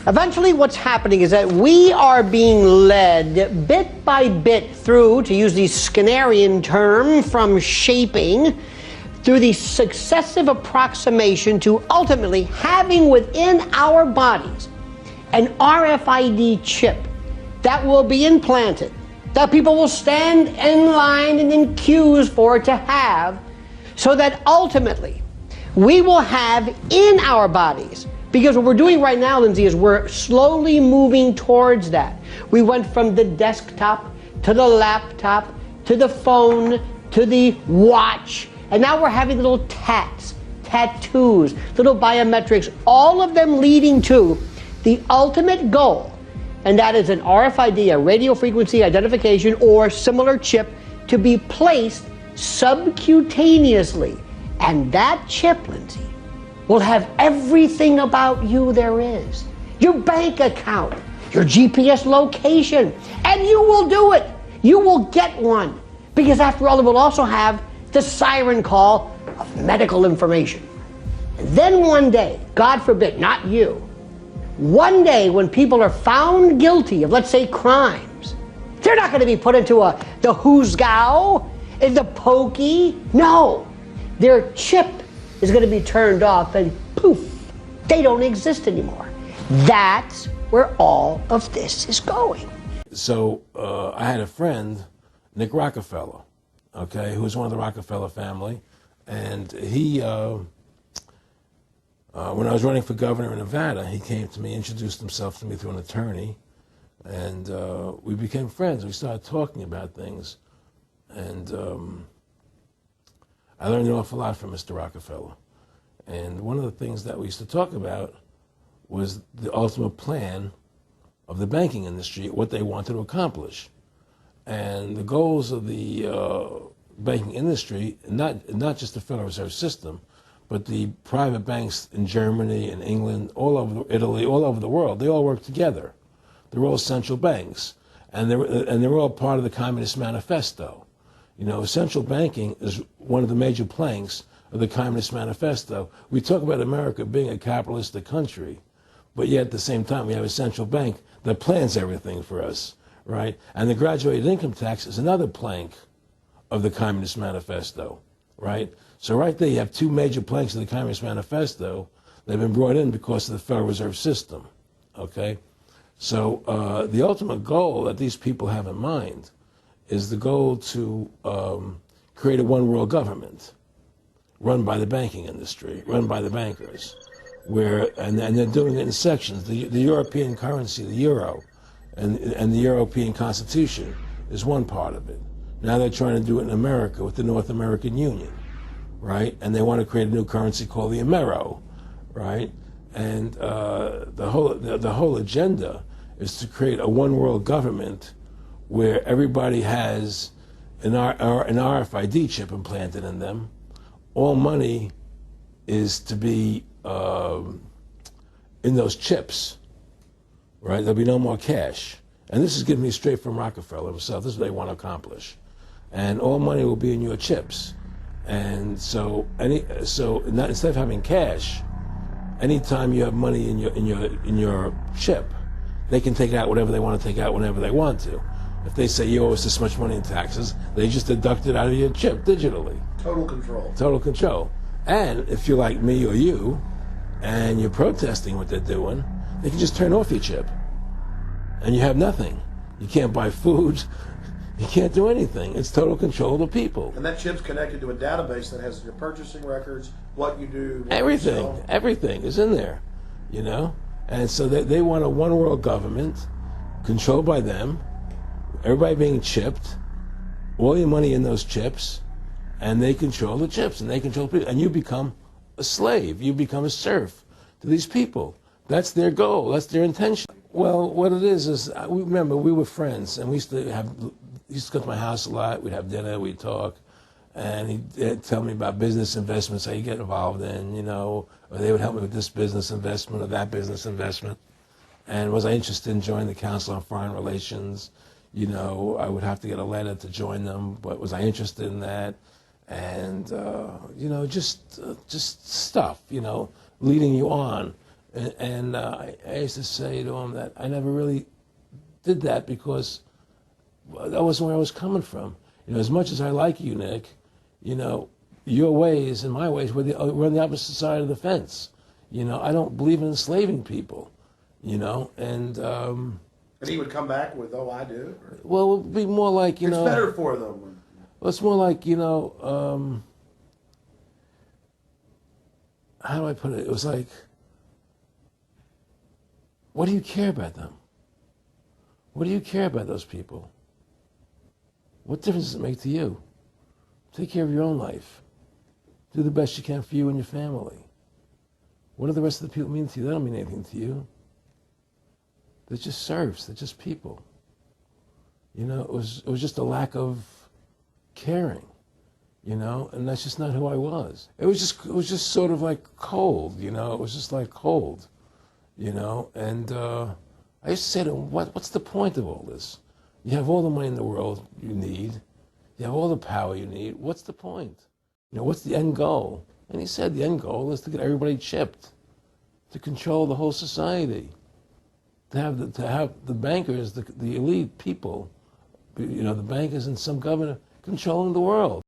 Eventually what's happening is that we are being led bit by bit through, to use the Skinnerian term, from shaping, through the successive approximation to ultimately having within our bodies an RFID chip that will be implanted, that people will stand in line and in queues for to have, so that ultimately we will have in our bodies. Because what we're doing right now, Lindsay, is we're slowly moving towards that. We went from the desktop to the laptop to the phone to the watch, and now we're having little tattoos, little biometrics, all of them leading to the ultimate goal, and that is an RFID, a radio frequency identification or similar chip, to be placed subcutaneously. And that chip, Lindsay, will have everything about you there is. Your bank account, your GPS location, and you will do it. You will get one. Because after all, it will also have the siren call of medical information. And then one day, God forbid, not you, one day when people are found guilty of, let's say, crimes, they're not going to be put into the Hoosgow, in the pokey. No, their chip is going to be turned off and poof, they don't exist anymore. That's where all of this is going. So I had a friend, Nick Rockefeller, okay, who was one of the Rockefeller family, and he, when I was running for governor in Nevada, he came to me, introduced himself to me through an attorney, and we became friends. We started talking about things, and I learned an awful lot from Mr. Rockefeller. And one of the things that we used to talk about was the ultimate plan of the banking industry, what they wanted to accomplish. And the goals of the banking industry, not just the Federal Reserve System, but the private banks in Germany and England, all over Italy, all over the world, they all work together. They're all central banks. And they're all part of the Communist Manifesto. You know, central banking is one of the major planks of the Communist Manifesto. We talk about America being a capitalistic country, but yet at the same time we have a central bank that plans everything for us, right? And the graduated income tax is another plank of the Communist Manifesto, right? So right there you have two major planks of the Communist Manifesto that have been brought in because of the Federal Reserve System, okay? So the ultimate goal that these people have in mind is the goal to create a one world government run by the banking industry, run by the bankers, and they're doing it in sections. The European currency, the euro, and the European Constitution is one part of it. Now they're trying to do it in America with the North American Union, right? And they want to create a new currency called the Amero, right? And the whole agenda is to create a one world government where everybody has an RFID chip implanted in them. All money is to be in those chips, right? There'll be no more cash. And this is given me straight from Rockefeller himself. This is what they want to accomplish. And all money will be in your chips. And so instead of having cash, anytime you have money in your chip, they can take out whatever they want to take out whenever they want to. If they say you owe us this much money in taxes, they just deduct it out of your chip digitally. Total control. Total control. And if you're like me or you, and you're protesting what they're doing, they can just turn off your chip. And you have nothing. You can't buy food. You can't do anything. It's total control of the people. And that chip's connected to a database that has your purchasing records, what you do, what everything. you sell. Everything is in there, you know? And so they want a one world government controlled by them, everybody being chipped, all your money in those chips, and they control the chips, and they control people. And you become a slave. You become a serf to these people. That's their goal. That's their intention. Well, what it is remember, we were friends, and we used to come to my house a lot. We'd have dinner, we'd talk, and he'd tell me about business investments, how you get involved in, you know, or they would help me with this business investment or that business investment. And was I interested in joining the Council on Foreign Relations? You know, I would have to get a letter to join them, but was I interested in that? And, you know, just stuff, you know, leading you on And I used to say to him that I never really did that because that wasn't where I was coming from. You know, as much as I like you, Nick, you know, your ways and my ways, we're on the opposite side of the fence. You know, I don't believe in enslaving people, you know, and he would come back with, "Oh, I do." Or, well, it would be more like, you know, it's better for them. well, it's more like, you know, how do I put it? It was like, what do you care about them? What do you care about those people? What difference does it make to you? Take care of your own life. Do the best you can for you and your family. What do the rest of the people mean to you? They don't mean anything to you. They're just serfs. They're just people. You know, it was just a lack of caring, you know, and that's just not who I was. It was just sort of like cold, you know. It was just like cold, you know. And I used to say to him, what's the point of all this? You have all the money in the world you need. You have all the power you need. What's the point? You know, what's the end goal? And he said the end goal is to get everybody chipped, to control the whole society, to have the bankers, the elite people, you know, the bankers and some governor controlling the world.